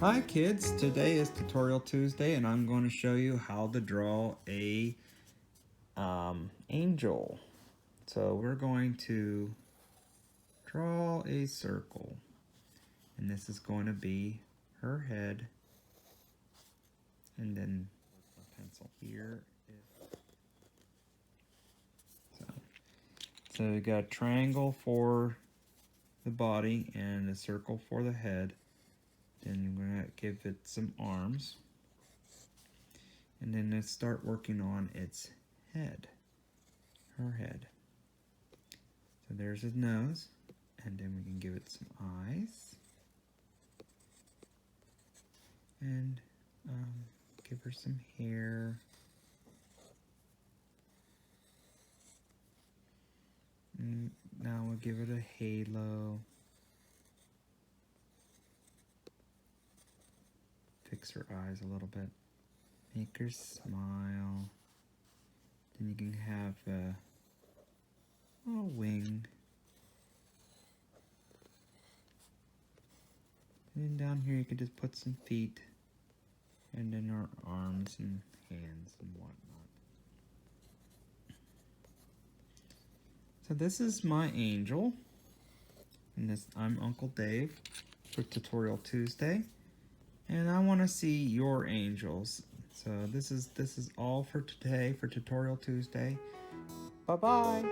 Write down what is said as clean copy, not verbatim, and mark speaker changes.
Speaker 1: Hi kids, today is Tutorial Tuesday and I'm going to show you how to draw a angel. So we're going to draw a circle and this is going to be her head, and then a pencil here. So we got a triangle for the body and a circle for the head. Then you're going to give it some arms. And then let's start working on its head, her head. So there's his nose, and then we can give it some eyes. And give her some hair. And now we'll give it a halo. Fix her eyes a little bit. Make her smile. Then you can have a wing. And then down here you can just put some feet. And then our arms and hands and whatnot. So this is my angel. And I'm Uncle Dave for Tutorial Tuesday. And I want to see your angels. So this is all for today for Tutorial Tuesday. Bye-bye.